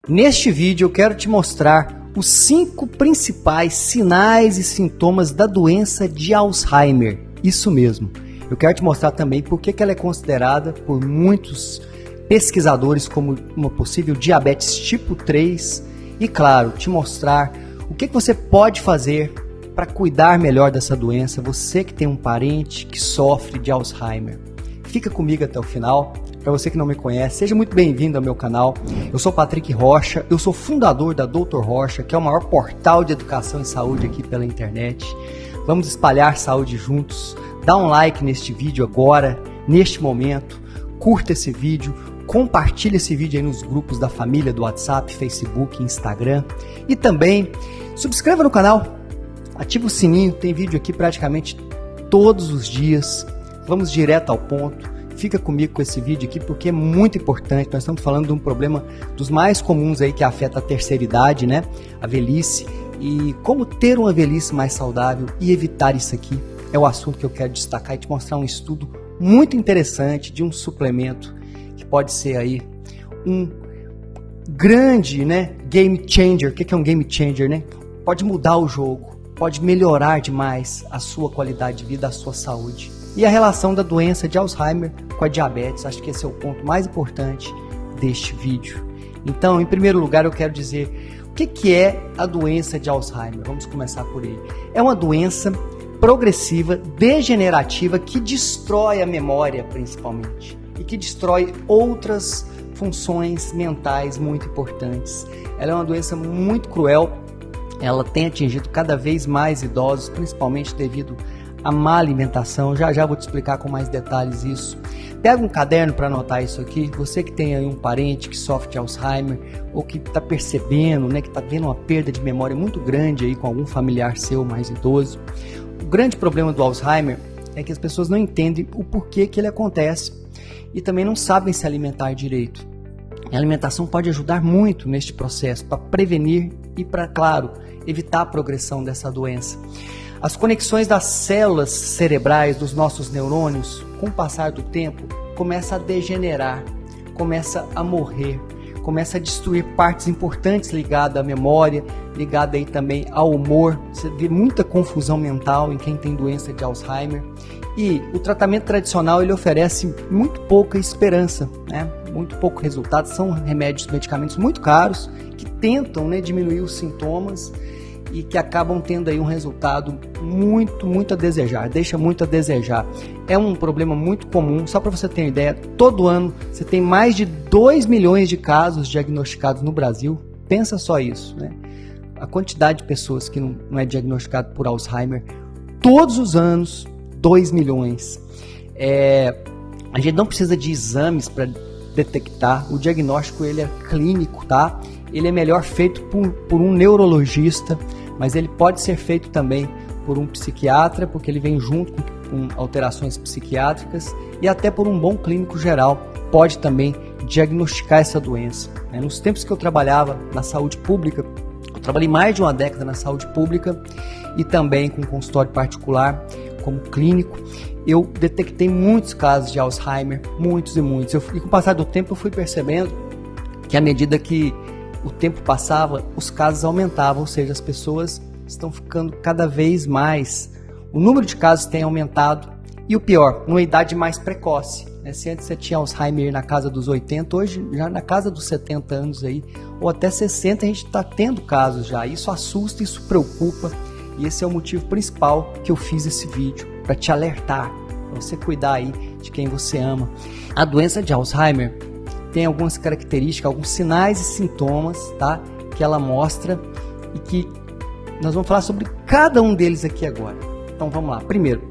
Neste vídeo eu quero te mostrar os 5 principais sinais e sintomas da doença de Alzheimer. Isso mesmo. Eu quero te mostrar também por que ela é considerada por muitos pesquisadores como uma possível diabetes tipo 3 e, claro, te mostrar o que você pode fazer para cuidar melhor dessa doença, você que tem um parente que sofre de Alzheimer. Fica comigo até o final. Para você que não me conhece, seja muito bem-vindo ao meu canal. Eu sou Patrick Rocha, eu sou fundador da Dr. Rocha, que é o maior portal de educação e saúde aqui pela internet. Vamos espalhar saúde juntos. Dá um like neste vídeo agora, neste momento. Curta esse vídeo, compartilhe esse vídeo aí nos grupos da família do WhatsApp, Facebook, Instagram. E também subscreva no canal, ativa o sininho, tem vídeo aqui praticamente todos os dias. Vamos direto ao ponto. Fica comigo com esse vídeo aqui porque é muito importante. Nós estamos falando de um problema dos mais comuns aí que afeta a terceira idade, né? A velhice. E como ter uma velhice mais saudável e evitar isso aqui é o assunto que eu quero destacar e te mostrar um estudo muito interessante de um suplemento que pode ser aí um grande, né, game changer. O que é um game changer, né? Pode mudar o jogo, pode melhorar demais a sua qualidade de vida, a sua saúde. E a relação da doença de Alzheimer com a diabetes, acho que esse é o ponto mais importante deste vídeo. Então, em primeiro lugar, eu quero dizer o que é a doença de Alzheimer. Vamos começar por ele. É uma doença progressiva, degenerativa, que destrói a memória, principalmente, e que destrói outras funções mentais muito importantes. Ela é uma doença muito cruel, ela tem atingido cada vez mais idosos, principalmente devido a má alimentação. Já vou te explicar com mais detalhes isso. Pega um caderno para anotar isso aqui. Você que tem aí um parente que sofre de Alzheimer ou que está percebendo, né, que está vendo uma perda de memória muito grande aí com algum familiar seu mais idoso. O grande problema do Alzheimer é que as pessoas não entendem o porquê que ele acontece e também não sabem se alimentar direito. A alimentação pode ajudar muito neste processo para prevenir e para, claro, evitar a progressão dessa doença. As conexões das células cerebrais dos nossos neurônios, com o passar do tempo, começa a degenerar, começa a morrer, começa a destruir partes importantes ligadas à memória, ligadas aí também ao humor. Você vê muita confusão mental em quem tem doença de Alzheimer. E o tratamento tradicional ele oferece muito pouca esperança, né? Muito pouco resultado. São remédios, medicamentos muito caros que tentam, né, diminuir os sintomas e que acabam tendo aí um resultado muito a desejar, deixa muito a desejar. É um problema muito comum, só para você ter uma ideia, todo ano você tem mais de 2 milhões de casos diagnosticados no Brasil. Pensa só isso, né? A quantidade de pessoas que não é diagnosticado por Alzheimer, todos os anos, 2 milhões. A gente não precisa de exames para detectar, o diagnóstico ele é clínico, tá? Ele é melhor feito por um neurologista, mas ele pode ser feito também por um psiquiatra, porque ele vem junto com alterações psiquiátricas, e até por um bom clínico geral pode também diagnosticar essa doença. Nos tempos que eu trabalhava na saúde pública, eu trabalhei mais de uma década na saúde pública e também com consultório particular como clínico. Eu detectei muitos casos de Alzheimer, muitos. E com o passar do tempo eu fui percebendo que à medida que o tempo passava, os casos aumentavam, ou seja, as pessoas estão ficando cada vez mais. O número de casos tem aumentado e o pior, numa idade mais precoce. Se antes você tinha Alzheimer na casa dos 80, hoje já na casa dos 70 anos aí, ou até 60 a gente está tendo casos já. Isso assusta, isso preocupa e esse é o motivo principal que eu fiz esse vídeo, para te alertar, para você cuidar aí de quem você ama. A doença de Alzheimer tem algumas características, alguns sinais e sintomas, tá? Que ela mostra e que nós vamos falar sobre cada um deles aqui agora. Então vamos lá. Primeiro,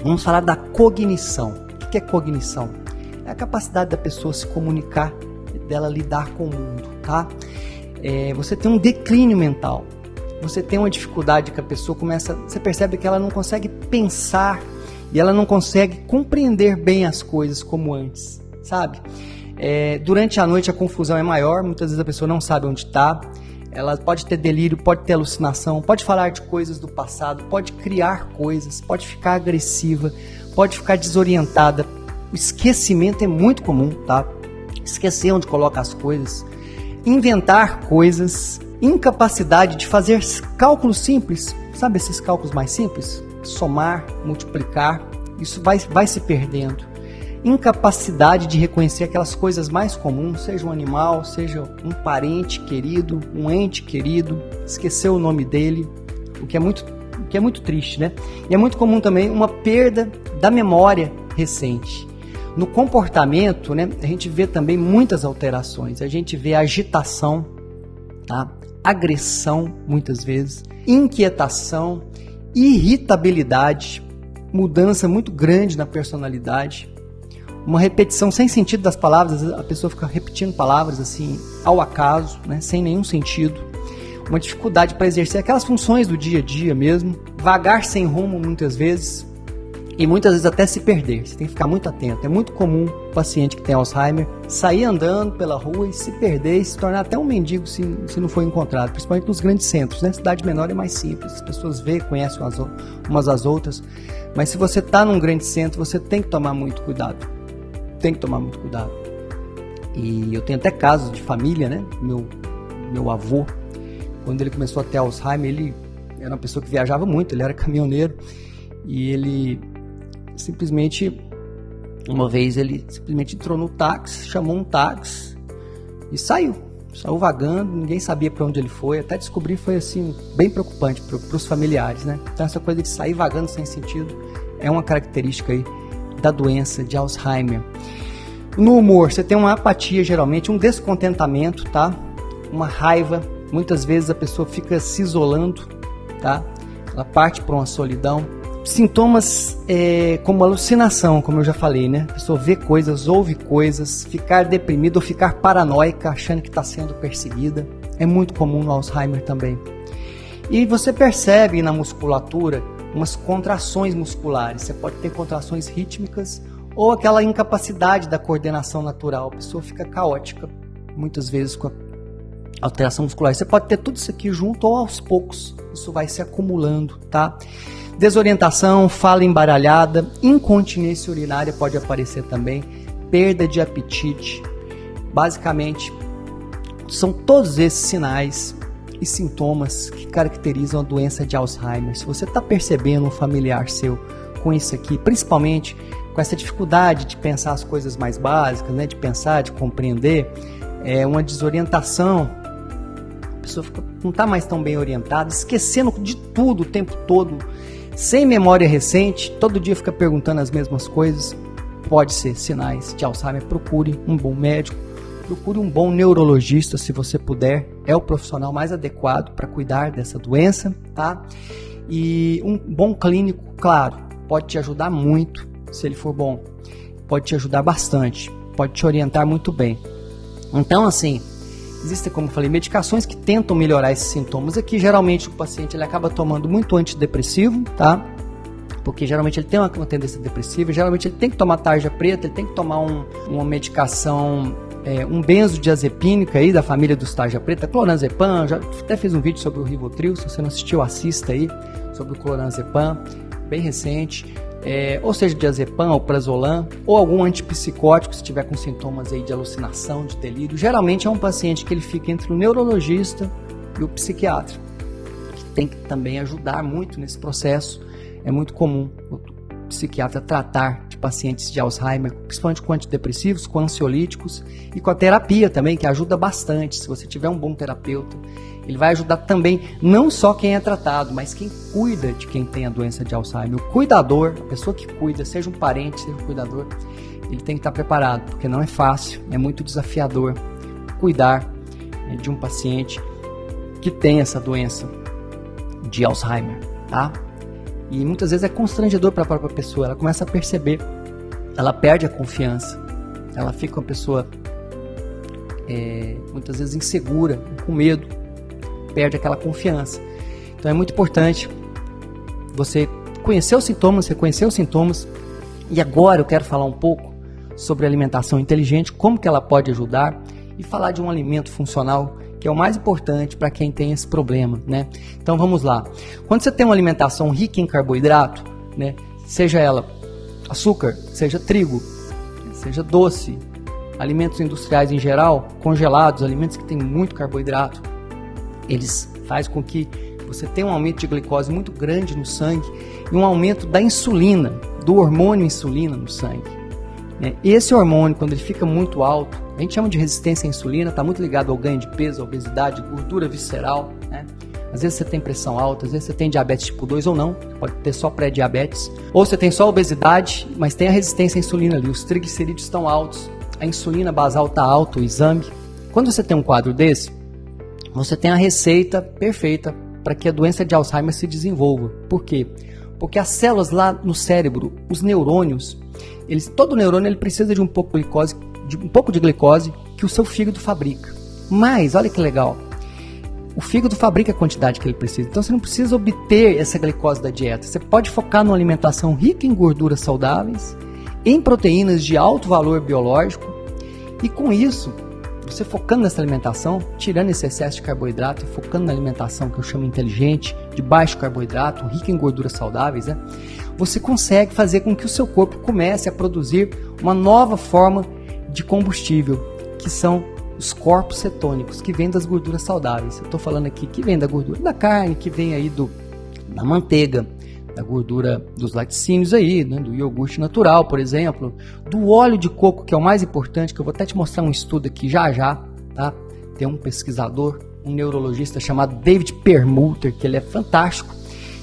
vamos falar da cognição. O que é cognição? É a capacidade da pessoa se comunicar, dela lidar com o mundo, tá? Você tem um declínio mental. Você tem uma dificuldade que a pessoa você percebe que ela não consegue pensar e ela não consegue compreender bem as coisas como antes, sabe? Durante a noite a confusão é maior, muitas vezes a pessoa não sabe onde está, ela pode ter delírio, pode ter alucinação, pode falar de coisas do passado, pode criar coisas, pode ficar agressiva, pode ficar desorientada. O esquecimento é muito comum, tá? Esquecer onde coloca as coisas. inventar coisas, incapacidade de fazer cálculos simples, sabe esses cálculos mais simples? Somar, multiplicar, isso vai se perdendo. Incapacidade de reconhecer aquelas coisas mais comuns, seja um animal, seja um parente querido, um ente querido, esquecer o nome dele, o que é muito triste, né? E é muito comum também uma perda da memória recente. No comportamento, né, a gente vê também muitas alterações. A gente vê agitação, tá? Agressão, muitas vezes, inquietação, irritabilidade, mudança muito grande na personalidade, uma repetição sem sentido das palavras, a pessoa fica repetindo palavras assim ao acaso, né, sem nenhum sentido, uma dificuldade para exercer aquelas funções do dia a dia mesmo, vagar sem rumo muitas vezes, e muitas vezes até se perder. Você tem que ficar muito atento. É muito comum o paciente que tem Alzheimer sair andando pela rua e se perder e se tornar até um mendigo se não for encontrado, principalmente nos grandes centros, né? Cidade menor é mais simples, as pessoas veem, conhecem umas às outras, mas se você está num grande centro, você tem que tomar muito cuidado. Tem que tomar muito cuidado. E eu tenho até casos de família, né? Meu avô, quando ele começou a ter Alzheimer, ele era uma pessoa que viajava muito, ele era caminhoneiro, e ele simplesmente, uma vez ele simplesmente entrou no táxi, chamou um táxi e saiu vagando, ninguém sabia para onde ele foi, até descobrir, foi assim, bem preocupante para os familiares, né? Então essa coisa de sair vagando sem sentido é uma característica aí da doença de Alzheimer. No humor, você tem uma apatia geralmente, um descontentamento, tá? Uma raiva, muitas vezes a pessoa fica se isolando, tá? Ela parte para uma solidão. Sintomas como alucinação, como eu já falei, né? A pessoa vê coisas, ouve coisas, ficar deprimida ou ficar paranoica, achando que está sendo perseguida. É muito comum no Alzheimer também. E você percebe na musculatura umas contrações musculares. Você pode ter contrações rítmicas ou aquela incapacidade da coordenação natural. A pessoa fica caótica, muitas vezes com a alteração muscular. Você pode ter tudo isso aqui junto ou aos poucos. Isso vai se acumulando, tá? Desorientação, fala embaralhada, incontinência urinária pode aparecer também, perda de apetite. Basicamente, são todos esses sinais e sintomas que caracterizam a doença de Alzheimer. Se você está percebendo um familiar seu com isso aqui, principalmente com essa dificuldade de pensar as coisas mais básicas, né, de pensar, de compreender, uma desorientação, a pessoa não está mais tão bem orientada, esquecendo de tudo o tempo todo, sem memória recente, todo dia fica perguntando as mesmas coisas, pode ser sinais de Alzheimer. Procure um bom médico, procure um bom neurologista se você puder, é o profissional mais adequado para cuidar dessa doença, tá? E um bom clínico, claro, pode te ajudar muito, se ele for bom, pode te ajudar bastante, pode te orientar muito bem. Então, assim, existem, como eu falei, medicações que tentam melhorar esses sintomas. Aqui, geralmente, o paciente ele acaba tomando muito antidepressivo, tá? Porque geralmente ele tem uma tendência depressiva, geralmente ele tem que tomar tarja preta, ele tem que tomar uma medicação, um benzodiazepínico aí da família dos tarja preta, clorazepam, já até fiz um vídeo sobre o Rivotril, se você não assistiu, assista aí, sobre o clorazepam, bem recente. Ou seja, diazepam, ou prazolam, ou algum antipsicótico se tiver com sintomas aí de alucinação, de delírio. Geralmente é um paciente que ele fica entre o neurologista e o psiquiatra, que tem que também ajudar muito nesse processo. É muito comum o psiquiatra tratar de pacientes de Alzheimer, principalmente com antidepressivos, com ansiolíticos e com a terapia também, que ajuda bastante. Se você tiver um bom terapeuta, ele vai ajudar também não só quem é tratado, mas quem cuida de quem tem a doença de Alzheimer. O cuidador, a pessoa que cuida, seja um parente, seja um cuidador, ele tem que estar preparado, porque não é fácil, é muito desafiador cuidar de um paciente que tem essa doença de Alzheimer, tá? E muitas vezes é constrangedor para a própria pessoa, ela começa a perceber, ela perde a confiança, ela fica uma pessoa muitas vezes insegura, com medo, perde aquela confiança. Então é muito importante você conhecer os sintomas, reconhecer os sintomas. E agora eu quero falar um pouco sobre alimentação inteligente, como que ela pode ajudar, e falar de um alimento funcional, que é o mais importante para quem tem esse problema, né? Então vamos lá. Quando você tem uma alimentação rica em carboidrato, né, seja ela açúcar, seja trigo, seja doce, alimentos industriais em geral, congelados, alimentos que têm muito carboidrato, eles fazem com que você tenha um aumento de glicose muito grande no sangue e um aumento da insulina, do hormônio insulina no sangue. Esse hormônio, quando ele fica muito alto, a gente chama de resistência à insulina, está muito ligado ao ganho de peso, à obesidade, gordura visceral, né? Às vezes você tem pressão alta, às vezes você tem diabetes tipo 2 ou não, pode ter só pré-diabetes, ou você tem só obesidade, mas tem a resistência à insulina ali, os triglicerídeos estão altos, a insulina basal está alta, o exame. Quando você tem um quadro desse, você tem a receita perfeita para que a doença de Alzheimer se desenvolva. Por quê? Porque as células lá no cérebro, os neurônios, todo neurônio ele precisa de um pouco de glicose que o seu fígado fabrica. Mas, olha que legal, o fígado fabrica a quantidade que ele precisa. Então você não precisa obter essa glicose da dieta. Você pode focar numa alimentação rica em gorduras saudáveis, em proteínas de alto valor biológico, e com isso, você focando nessa alimentação, tirando esse excesso de carboidrato e focando na alimentação que eu chamo inteligente, de baixo carboidrato, rica em gorduras saudáveis, né? Você consegue fazer com que o seu corpo comece a produzir uma nova forma de combustível, que são os corpos cetônicos, que vêm das gorduras saudáveis. Eu estou falando aqui que vem da gordura da carne, que vem aí da manteiga, da gordura dos laticínios aí, né, do iogurte natural, por exemplo, do óleo de coco, que é o mais importante, que eu vou até te mostrar um estudo aqui já, tá? Tem um pesquisador, um neurologista chamado David Perlmutter, que ele é fantástico.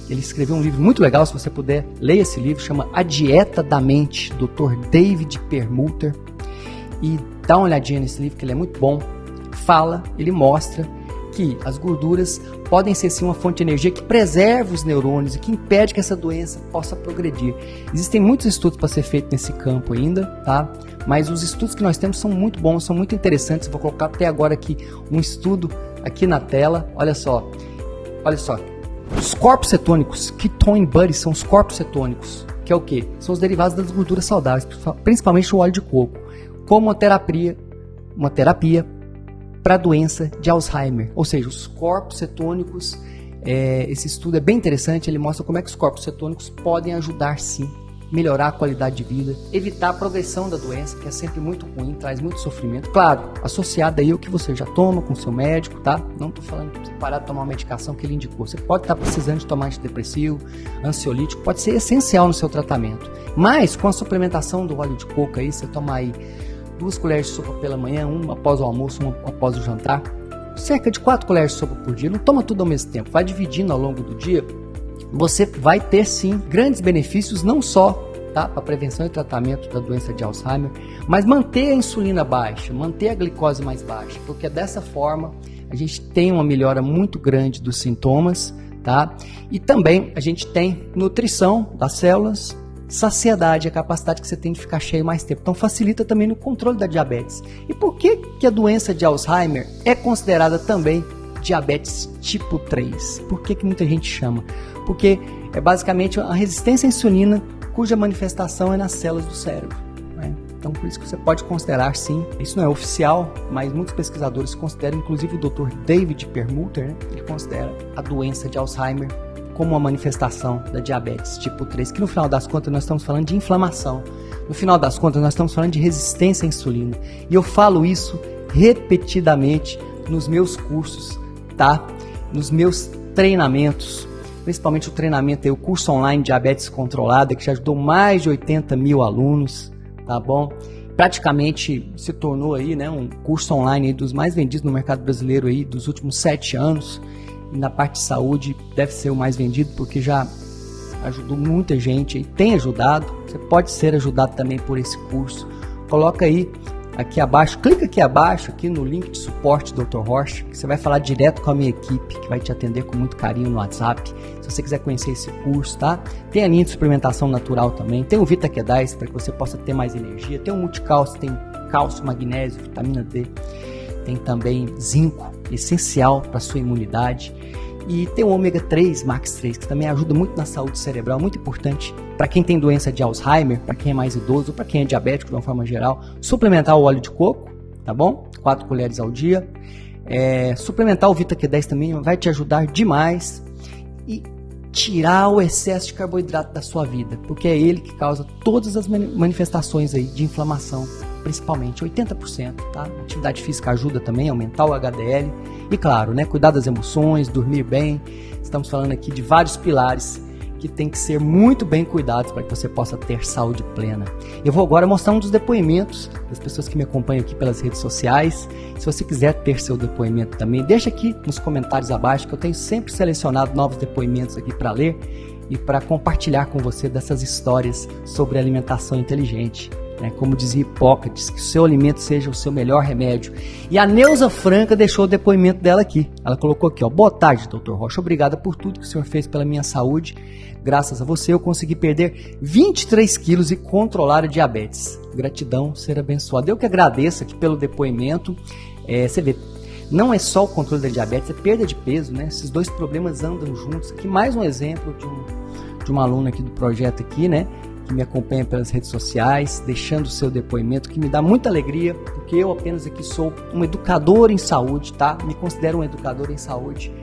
Ele escreveu um livro muito legal, se você puder, leia esse livro, chama A Dieta da Mente, Dr. David Perlmutter. E dá uma olhadinha nesse livro, que ele é muito bom. Ele mostra que as gorduras podem ser sim uma fonte de energia que preserva os neurônios e que impede que essa doença possa progredir. Existem muitos estudos para ser feito nesse campo ainda, tá? Mas os estudos que nós temos são muito bons, são muito interessantes. Eu vou colocar até agora aqui um estudo aqui na tela. Olha só. Os corpos cetônicos, ketone bodies, são os corpos cetônicos, que é o quê? São os derivados das gorduras saudáveis, principalmente o óleo de coco, como uma terapia para a doença de Alzheimer. Ou seja, os corpos cetônicos, esse estudo é bem interessante, ele mostra como é que os corpos cetônicos podem ajudar sim, melhorar a qualidade de vida, evitar a progressão da doença, que é sempre muito ruim, traz muito sofrimento. Claro, associado aí ao que você já toma com o seu médico, tá? Não estou falando que você parar de tomar uma medicação que ele indicou. Você pode estar precisando de tomar antidepressivo, ansiolítico, pode ser essencial no seu tratamento. Mas com a suplementação do óleo de coco aí, você toma aí 2 colheres de sopa pela manhã, uma após o almoço, uma após o jantar, cerca de 4 colheres de sopa por dia. Não toma tudo ao mesmo tempo, vai dividindo ao longo do dia. Você vai ter sim grandes benefícios, não só para a prevenção e tratamento da doença de Alzheimer, mas manter a insulina baixa, manter a glicose mais baixa, porque dessa forma a gente tem uma melhora muito grande dos sintomas, tá? E também a gente tem nutrição das células, saciedade, a capacidade que você tem de ficar cheio mais tempo. Então facilita também no controle da diabetes. E por que a doença de Alzheimer é considerada também diabetes tipo 3? Por que muita gente chama? Porque é basicamente a resistência à insulina, cuja manifestação é nas células do cérebro, né? Então por isso que você pode considerar sim, isso não é oficial, mas muitos pesquisadores consideram, inclusive o Dr. David Perlmutter, né? Ele considera a doença de Alzheimer como uma manifestação da diabetes tipo 3, que no final das contas nós estamos falando de inflamação, no final das contas nós estamos falando de resistência à insulina, e eu falo isso repetidamente nos meus cursos, tá? Nos meus treinamentos, principalmente o treinamento aí, o curso online Diabetes Controlada, que já ajudou mais de 80 mil alunos, tá bom? Praticamente se tornou aí, né, um curso online aí dos mais vendidos no mercado brasileiro aí dos últimos 7 anos, e na parte de saúde deve ser o mais vendido, porque já ajudou muita gente e tem ajudado. Você pode ser ajudado também por esse curso. Coloca aí aqui abaixo, clica aqui abaixo, aqui no link de suporte Dr. Horst, que você vai falar direto com a minha equipe, que vai te atender com muito carinho no WhatsApp. Se você quiser conhecer esse curso, tá? Tem a linha de suplementação natural também, tem o Vita Q10 para que você possa ter mais energia, tem o Multicálcio, tem cálcio, magnésio, vitamina D, tem também zinco, essencial para a sua imunidade, e tem o ômega 3, Max 3, que também ajuda muito na saúde cerebral, muito importante para quem tem doença de Alzheimer, para quem é mais idoso, para quem é diabético de uma forma geral. Suplementar o óleo de coco, tá bom? 4 colheres ao dia. Suplementar o Vita Q10 também vai te ajudar demais, e tirar o excesso de carboidrato da sua vida, porque é ele que causa todas as manifestações aí de inflamação principalmente, 80%, tá? Atividade física ajuda também a aumentar o HDL e, claro, né, cuidar das emoções, dormir bem. Estamos falando aqui de vários pilares que tem que ser muito bem cuidados para que você possa ter saúde plena. Eu vou agora mostrar um dos depoimentos das pessoas que me acompanham aqui pelas redes sociais. Se você quiser ter seu depoimento também, deixa aqui nos comentários abaixo, que eu tenho sempre selecionado novos depoimentos aqui para ler e para compartilhar com você dessas histórias sobre alimentação inteligente. Como dizia Hipócrates, que o seu alimento seja o seu melhor remédio. E a Neuza Franca deixou o depoimento dela aqui. Ela colocou aqui, ó: boa tarde, Dr. Rocha. Obrigada por tudo que o senhor fez pela minha saúde. Graças a você eu consegui perder 23 quilos e controlar a diabetes. Gratidão, ser abençoado. Eu que agradeço aqui pelo depoimento. Você vê, não é só o controle da diabetes, é perda de peso, né? Esses dois problemas andam juntos. Aqui mais um exemplo de uma aluna aqui do projeto aqui, né? Que me acompanha pelas redes sociais, deixando o seu depoimento, que me dá muita alegria, porque eu apenas aqui sou um educador em saúde, tá? Me considero um educador em saúde.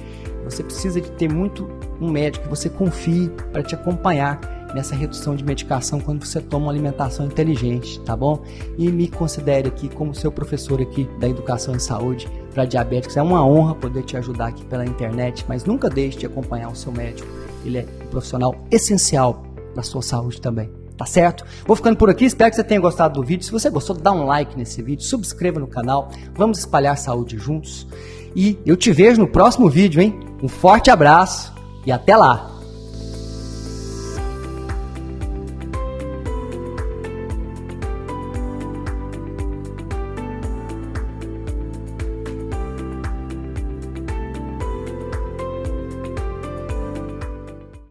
Você precisa de ter um médico que você confie para te acompanhar nessa redução de medicação quando você toma uma alimentação inteligente, tá bom? E me considere aqui como seu professor aqui da educação em saúde para diabéticos. É uma honra poder te ajudar aqui pela internet, mas nunca deixe de acompanhar o seu médico. Ele é um profissional essencial da sua saúde também, tá certo? Vou ficando por aqui, espero que você tenha gostado do vídeo. Se você gostou, dá um like nesse vídeo, subscreva no canal, vamos espalhar saúde juntos. E eu te vejo no próximo vídeo, hein? Um forte abraço e até lá!